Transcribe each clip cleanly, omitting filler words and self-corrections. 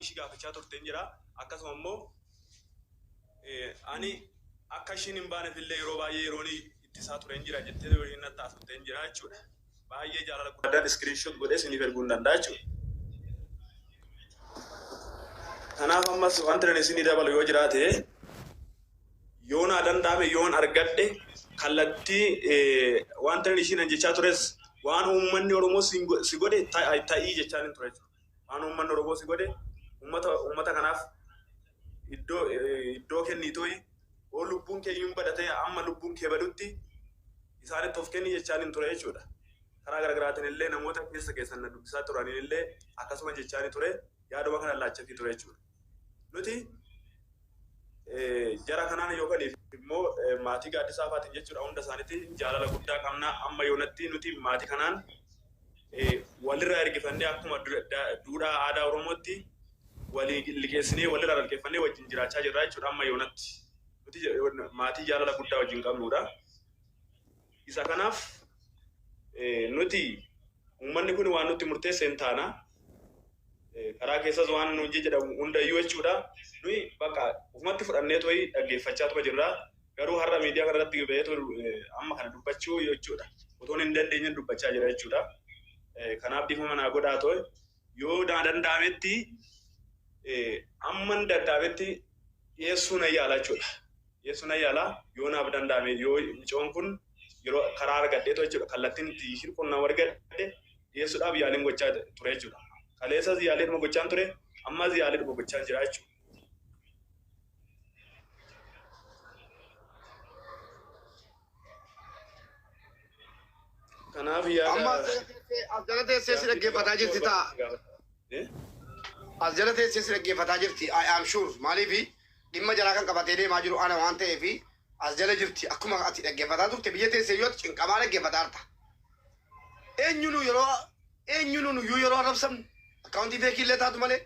ishii gaafachaa turteen jira. Akkasuma immoo ani akka ishiin hin baaneef illee yeroo baay'ee yeroon ittisaa tureen jira jettee waliin natti haasofteen jira jechuudha. Baay'ee jaalala guddaa screenshot godhee isiniif erguu hin danda'a jechuudha. Kanaaf ammas wanti ani isinii dabalu yoo jiraate yoo naa danda'ame yoon argadhe kallattii wanti ani ishiin jechaa tures waan uummanni Oromoo si godhe ta'ii jechaan hin ture jechuudha. Waan uummanni Oromoo si godhe uummata kanaaf iddoo kennitooyi oo lubbuun kee hin badate amma lubbuun kee badutti isaanitti of kenni jechaan hin ture jechuudha. Karaa garaagaraatiin illee namoota keessan dubbisaa turaniin illee akkasuma jechaan ture yaaduma kana laachafii ture jechuudha. Nuti jara kanaan yookaan immoo maatii gaaddisaa faatiin jechuudha hunda isaaniitti jaalala guddaa qabna. Amma yoonatti nuti maatii kanaan walirraa ergifannee akkuma duudhaa aadaa Oromootti walii liqeessinee walirraa ergifannee wajjin jiraachaa jirra jechuudha. Amma yoonatti nuti maatii jaalala guddaa wajjin qabnudha. Isa kanaaf nuti uummanni kun waan nuti murteesse hin taana. Karaa keessas waan nuti jedhamu hundayyuu jechuudha. Nuyi bakka ufumatti fudhannee to'ii dhaggeeffachaa tuba jirra. Garuu har'a miidiyaa kanarratti ba'ee amma kana dubbachuu jechuudha. Otoon hin dandeenye dubbachaa jira jechuudha. Kanaaf dhiifama naa godhaa to'e yoo danda'ametti amman danda'ametti dhiyeessuu na yaala jechuudha. Dhiyeessuu na yaala yoo naaf danda'ame yoo micoon kun yeroo karaa argadhee to'e jechuudha. Kallattiin ishii qunnaa argadhe dhiyeessuudhaaf yaaliin gochaa ture jechuudha. Kaleessas yaaliidhuma gochaan ture ammas yaaliidhuma gochaan jira jechuudha. Kanaaf amma as jala teessee si dhaggeeffataa jirti ta'a. As jala teessee si dhaggeeffataa jirti. I am sure maaliif dhimma jalaa kan qabatee deemaa jiru ana waan ta'eef as jala jirti akkuma ati dhaggeeffataa turte biyya teessee yoo cinqamaa dhaggeeffataa jirta. Eenyuunu yeroo arrabsamnu akkaawuntii feekii illee taatu malee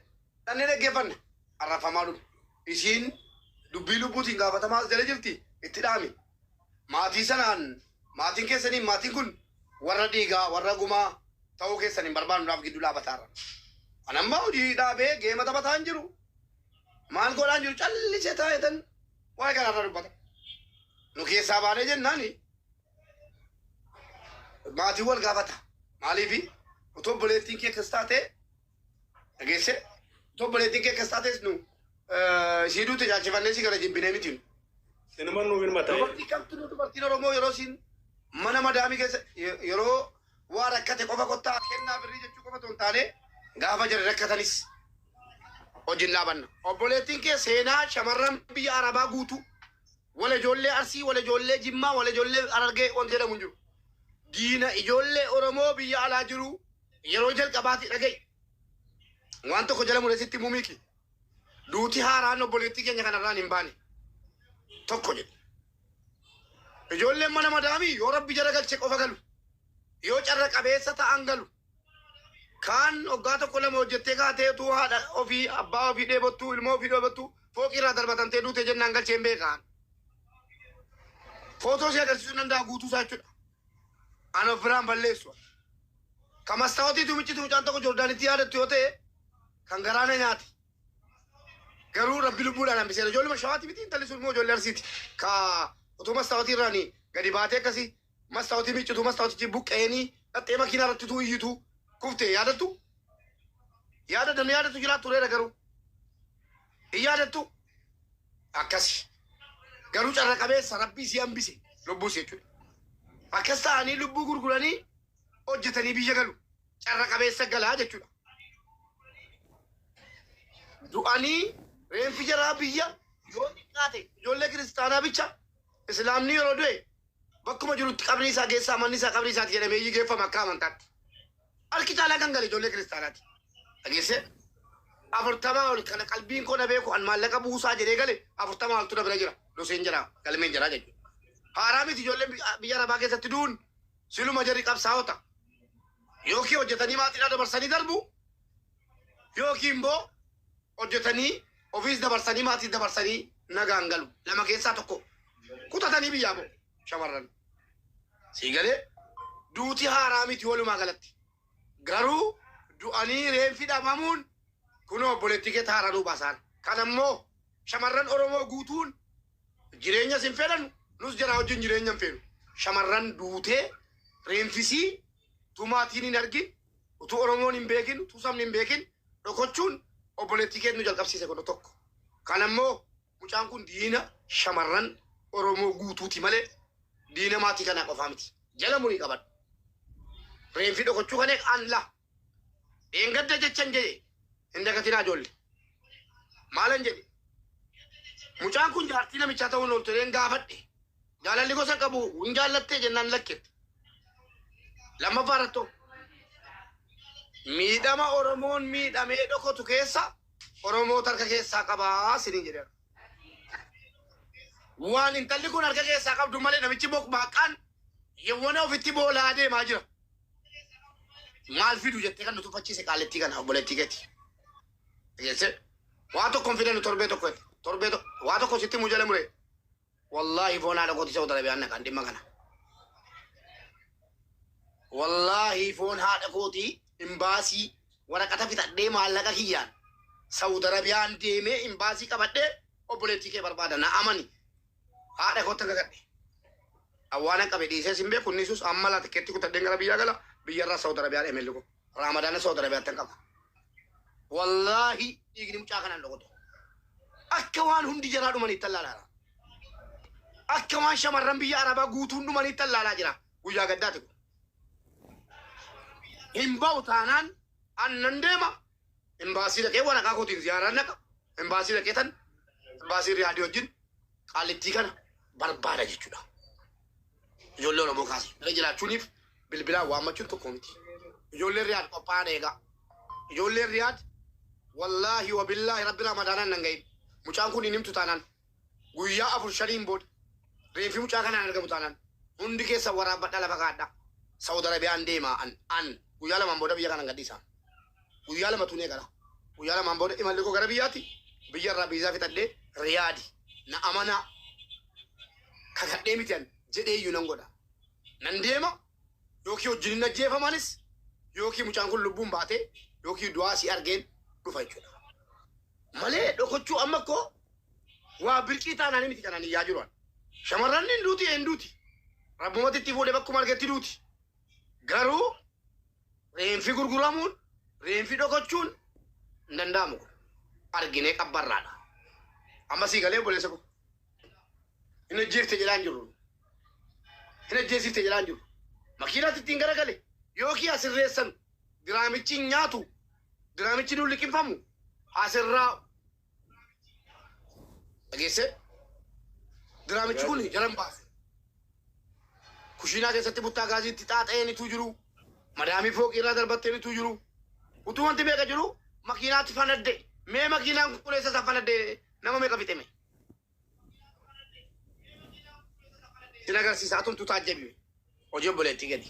dhannee dhaggeeffanne arrafamaa dhufu. Isiin dubbii lubbuutiin gaafatamaa as jala jirti itti dhaami. Maatii sanaan maatiin keessanii maatiin kun warra dhiigaa warra gumaa ta'uu keessan hin barbaannuudhaaf gidduu dhaabataarra. Anammaa hojii dhaabee geema taphataa hin jiru. Maal godhaan jiru callisee taa'etan waa'ee kanarra dubbata. Nu keessaa baanee jennaani maatii wal gaafata. Maaliifi otoo obboleettiin kee akkas taatee dhageesse otoo obboleettiin kee akkas taatees nu siiduu tajaajifannee si gara jibbinee miti. Sinuma nuuf hin mata'e. Dubartii kamtu dubartiin Oromoo yeroo siin mana madaamii keessa yeroo waa rakkate qofa kottaa kennaa birrii jechuu qofa ton taane gaafa jira rakkatanis hojiin dhaabanna. Obboleettiin kee seenaa shamarran biyya Arabaa guutuu wala ijoollee Arsii wala ijoollee Jimmaa wala ijoollee Harargee wanti jedhamu hin jiru. Diina ijoollee Oromoo biyya alaa jiru yeroo jalqabaati dhaga'i. Waan tokko jala muresitti muumiki. Duuti haaraan obboleettii keenya kanarraan hin baane. Tokko jedhe. Ijoolleen mana madaamii yoo rabbi jara galche qofa galu. Yoo carra qabeessa ta'an galu. Kaan waggaa tokko lama hojjettee kaateetu haadha ofii abbaa ofii dheebottuu ilmoo ofii dheebottuu fooqirraa darbatamtee duute jennaan galcheen beekaan. Footoo si agarsiisuu danda'a guutuusaa jechuudha. An of biraan balleessu. Kan mastaawwatii tumichi mucaan tokko Joordaanitti yaadattu yoo ta'e kan garaana nyaati. Garuu rabbi lubbuudhaan hambisee ijoollee shawaati miti intalli sun immoo ijoollee Arsiiti. Ka otoo mastaawwatii irraanii gadi baatee akkasii mastaawwatii miccitu mastaawwatichi buqqeenii dhattee makiinaa irratti tuu iyyitu kuftee yaadattu. Yaadattu jiraattu reera garuu. Hin yaadattu akkasi. Garuu carra qabeessa rabbii si hambise lubbuu si jechuudha. Akkas ta'anii lubbuu gurguranii hojjetanii biyya galu. Carra qabeessa galaa jechuudha. Du'anii reenfi jaraa biyya yoo xiqqaate ijoollee kiristaanaa bicha islaamni yeroo du'e bakkuma jirutti qabrii isaa keessaa manni isaa qabrii isaati jedhamee geeffama akka amantaatti. Harki caalaa kan gale ijoollee kiristaanaati. Dhageesse 40 ol kana qalbiin koo na beeku an maallaqa buusaa jedhee gale 40 oltu na bira jira. Doseen jira galmeen jira jechuudha. Haaraa miti ijoolleen biyya Arabaa keessatti du'uun siluma jarri qabsaa'ota. Yookiin hojjetanii maatiidhaa dabarsanii darbu yookiin immoo hojjetanii ofiis dabarsanii maatii dabarsanii nagaan galu. Lama keessaa tokko kutatanii biyyaa ba'u shamarran. Sii galee duuti haaraa miti walumaa galatti. Garuu du'anii reenfi dhabamuun Kunoo obboleettii taararuu baasaan. Kan ammoo shamarran Oromoo guutuun jireenya sin fedhan nus jara wajjin jireenya hin fedhu. Shamarran duutee reenfisii tumaatiin hin argin utuu Oromoon hin beekin utuu sabni hin beekin dhokochuun obboleettii nu jalqabsiise kun tokko. Kan ammoo mucaan kun diina shamarran Oromoo guutuuti malee diina maatii kanaa qofaa miti. Jala murii qaban. Reenfi dhokochuu kan anla. Eengadda jechan jedhe hin dagatinaa ijoollee. Maalan jedhe mucaan kun jaartii namichaa ta'uun oltoleen gaafadhe. Jaalalli gosa qabu hin jaallattee jennaan lakkette. Lammaffaa irrattoo miidhama Oromoon miidhamee dhokotu keessa Oromoo harka keessaa qabaa siniin jedhan. Waan intalli kun harka keessaa qabdu malee namichi bokbaaqaan yewwana ofitti boolaa deemaa jira. Maal fidu jettee kan nu tuffachiise qaallettii kana obboleettii keeti. Jeesse waa tokkoon fidan torbee tokkooti. Waa tokko sitti mujale mure. Wallahi foon haadha kooti Saudi Arabiyaan naqan dhimma kana. Wallahi foon haadha kooti imbaasii waraqata fitadhee maallaqa kiyyaan Saudi Arabiyaan deemee imbaasii qabadhee obboleettii kee barbaada na amani. Haadha koota gagadhe. Awwaana qabe dhiisee sin beeku nisus amma la tikkeetti kutadheen gara biyyaa gala biyyarraa Saudi Arabiyaan emelluko. Ramadaan Saudi Arabiyaatti qaba. Wallahi dhiigni mucaa kanaan dhokoto. Akka waan hundi jaraa dhumanii tallaalaa. Akka waan shamarran biyya Arabaa guutuun dhumanii tallaalaa jira. Guyyaa gaddaati kun. Hin ba'u taanaan annan deema. Imbaasii dhaqee waraqaa kootiin ziyaaraan naqa. Imbaasii dhaqee tan imbaasii riyaadii wajjin qaallettii kana barbaada jechuudha. Ijoollee Oromoo kaase. Irra jiraachuuniif bilbilaan waammachuun tokko miti. Ijoolleen riyaad qophaa'an eegaa. Ijoolleen riyaad wallahi wa billahi rabbi ramadaanaan nan gahin. Mucaan kun hin himtu taanaan guyyaa 4-5 booda reenfi mucaa kanaan argamu taanaan hundi keessa waraabadha lafa kaadha. Saudi Arabiyaan deemaa an guyyaa 2 booda biyya kanaan gadhiisaa. Guyyaa 2 tunee gara. Guyyaa 2 booda imalli koo gara biyyaatti biyyarraa biizaa fixadhee riyaadi na amanaa kakadhee mitian jedhee iyyuu nan godha. Nan deema yookiin wajjin ajjeefamanis yookiin mucaan kun lubbuun baatee yookiin du'aa si argeen dhufa jechuudha. Malee dhokochuu amma koo waa bilqii taanaan miti kanaan iyyaa jiruan. Shamarran hin duuti hin duuti. Rabbumatti itti fuudhee bakkuma argetti duuti. Garuu reenfi gurguramuun reenfi dhokochuun hin danda'amu. Arginee qabbarraadha. Amma sii galee boleessa ko. Hin ajjeefte jedhaan jiru. Hin ajjeesifte jedhaan jiru. Makiinaatti ittiin garagale yookiin asirreessan diraamichi hin nyaatu. Diraamichi nuun liqinfamu asirraa dhageesse diraamichi kun jalan baase. Kushiinaa keessatti buttaa gaasiitti xaaxa'eenitu jiru. Madaamii fooqii irraa darbatteenitu jiru. Utuu wanti meeqa jiru makiinaatti fanadde. Mee makiinaan qulqulleessa isaa fanadde nama meeqa fixeme? Sin agarsiisa atumtu taajjabi. Hojii obboleettii gadi.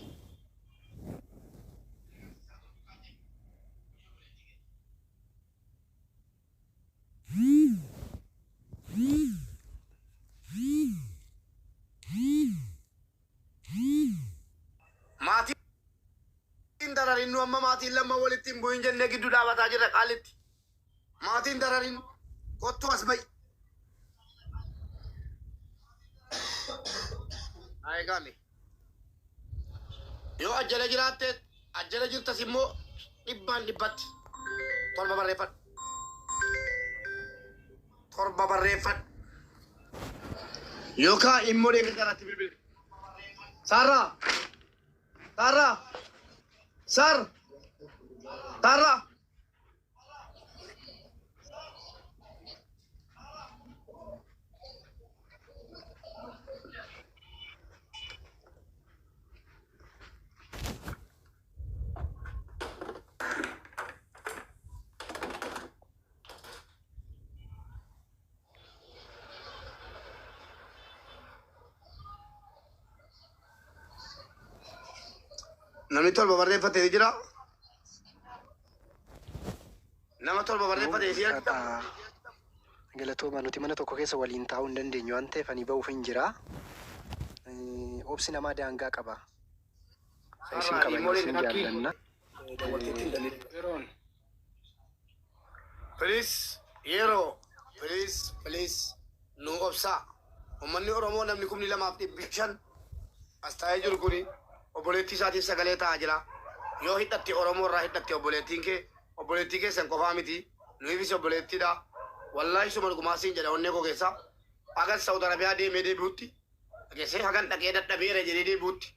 Maatiin dararin nu amma maatiin lama walitti hin bu'in jennee gidduu dhaabataa jirra qaalitti. Maatiin dararin kottu as ba'i. Eegaale. Yoo ajjala jiraatte ajjala jirtas immoo dhibbaan dhibbatti. Torba barreeffadhu. Torba barreeffadhu. Yookaan immoo deemee garaatti bilbila. Sarraa. Sarraa. Sar. Sarraa. Namni tolba barreeffatee jira. Nama tolba barreeffatee jira. Galatooma nuti mana tokko keessa waliin taa'uu hin dandeenyu waan ta'eef ani ba'uuf hin jira. Obsi namaa daangaa qaba. Isin qaban isin jaallanna. Please, yeroo. Please. Nu obsaa. Uummanni Oromoo namni 2,200 as taa'ee jiru kuni obboleettii isaatiif sagalee ta'aa jira. Yoo hidhatti Oromoo irraa hidhatti obboleettii keessan qofaa miti. Nuufis obboleettiidha. Wallaahi suma dhugumaasiin jedha onnee koo keessa. Hagan Saawud Arabiyaa deemee deebi'utti. Dhageessee hagan dhaqee dadhabeera jedhee deebi'utti.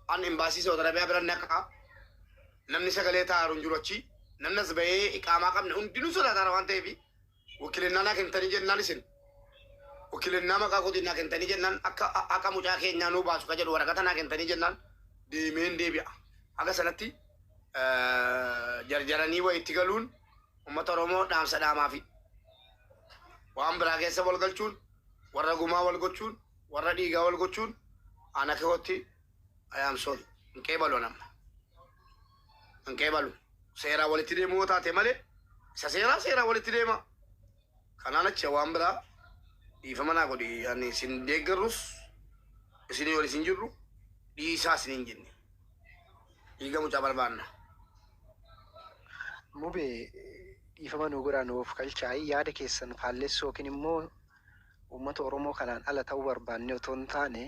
An imbaasii Saawud Arabiyaa bira naqaa. Namni sagalee ta'aa jiru achi. Namni as bahee iqaamaa qabne hundinuu sodaataara waan ta'eef wakiilinnaa naa kennitanii jennaan isin. Wakiilinnaa maqaa kootiin naa kennitanii jennaan akka mucaa keenyaa nuu baasu ka jedhu waraqata naa kennitanii jennaan deemeen deebi'a. Haga sanatti jarjaranii wayitti galuun uummata Oromoo dhaamsa dhaamaafi. Waan biraa keessa wal galchuun, warra gumaa wal gochuun, warra dhiigaa wal gochuun ana keewwatti ayaamsoon hin qeebalu namna. Hin qeebalu. Seeraa walitti deemuu yoo taate malee isa seeraa walitti deema. Kanaan achi waan biraa dhiifama naa godhi. Ani isin deeggarrus isinii ol isin jirru dhiisaa isin hin jenne. Dhiiga mucaa barbaanna. Mubee dhiifama nu godhaa nuuf galchaa'ii yaada keessan faallessuu yookiin immoo uummata Oromoo kanaan ala ta'uu barbaanne otoo hin taane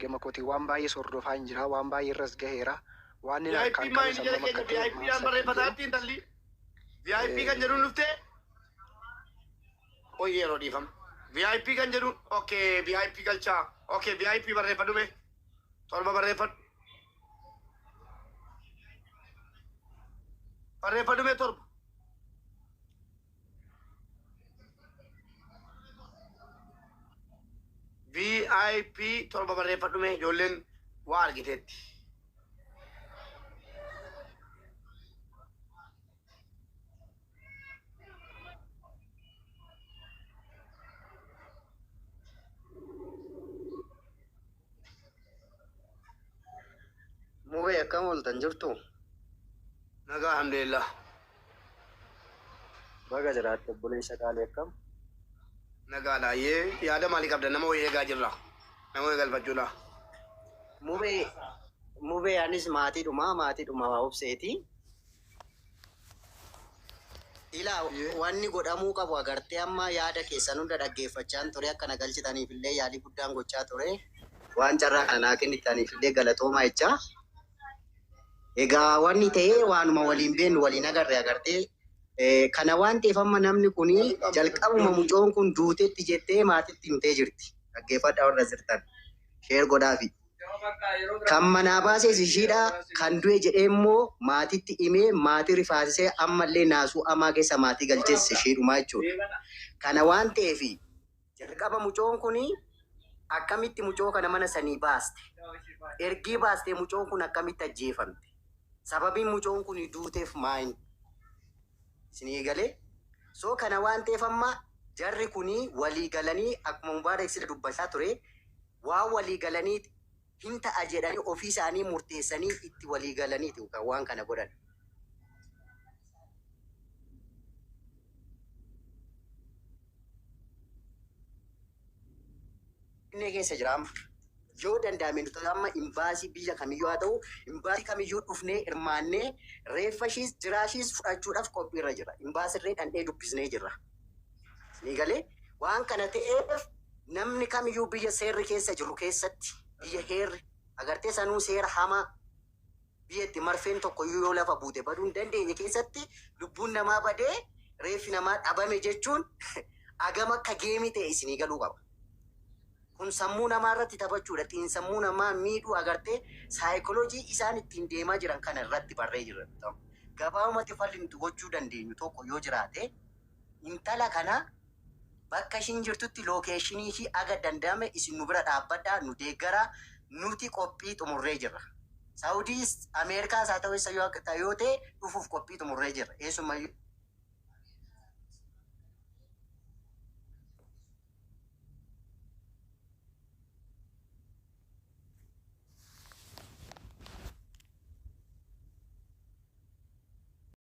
gama kootii waan baay'ee sordofaa hin jira, waan baay'ee irras gaheera. Waan inni VIP maayini jala keenya VIP dhaan barreeffataa ittiin talli. VIP kan jedhuun dhuftee hoyi yeroo dhiifama. VIP kan jedhuun okay VIP galchaa. Okay VIP barreeffadhume. Torba barreeffadhu. Barreeffadhume torba. VIP torba barreeffadhume ijoolleen waa argiteetti. Mubee akkam ooltan jirtu? Nagaa alhamdulillah. Baga jiraatte obboleessa qaalee akkam? Nagaadha. Yaada maalii qabda? Nama wayii eegaa jirra. Nama wayii galfachuudha. Mubee anis maatiidhuma obseeti. Ilaa wanni godhamuu qabu agartee amma yaada keessan hunda dhaggeeffachaan ture akkana galchitaniif illee yaalii guddaan gochaa ture. Waan carraa kana naa kennitaniif illee galatoomaa jechaa. Egaa wanni ta'ee waanuma waliin beennu waliin agarre agartee kana waan ta'eef amma namni kuni jalqabuma mucoon kun duutetti jettee maatitti himtee jirti. Dhaggeeffadhaa warra jirtan. Sheer godhaafi. Kan manaa baases ishiidha. Kan du'e jedhee immoo maatitti himee maatii rifaasisee ammallee naasuu amaa keessa maatii galcheesse ishiidhumaa jechuudha. Kana waan ta'eef jalqaba mucoon kuni akkamitti mucoo kana mana sanii baaste? Ergii baastee mucoon kun akkamitti ajjeefamte? Sababiin mucoon kun duuteef maayini? Isinii galee? So kana waan ta'eef amma jarri kuni walii galanii akkuma Mubaarak sila dubbachaa ture waan walii galanii hin ta'a jedhanii ofii isaanii murteessanii itti walii galaniiti waan kana godhan. Inni keessa jira amma. Yoo danda'ame nuti amma imbaasii biyya kamiyyuu haa ta'u imbaasii kamiyyuu dhufnee hirmaannee reeffa ishiis jiraashiis fudhachuudhaaf qophiirra jira. Imbaasirree dhandhee dubbisnee jirra. Ni galee waan kana ta'eef namni kamiyyuu biyya seerri keessa jiru keessatti biyya heerri agartee sanuu seera hamaa biyya itti marfeen tokko yoo lafa buute baduu hin dandeenye keessatti lubbuun namaa badee reeffi namaa dhabame jechuun agam akka geemii ta'e isinii galuu qaba. Kun sammuu namaa irratti taphachuudha. Xiinsammuu namaa miidhuu agartee saayikoloojii isaan ittiin deemaa jiran kana irratti barree jiran. Gabaabumatti falli nuti gochuu dandeenyu tokko yoo jiraate intala kana bakka ishiin jirtutti lookeeshinii ishii aga danda'ame isin nu bira dhaabbadhaa nu deeggaraa nuti qophii xumurree jirra. Saawudiis Ameerikaas haa ta'u yoo ta'e dhufuuf qophii xumurree jirra. Eessumayyuu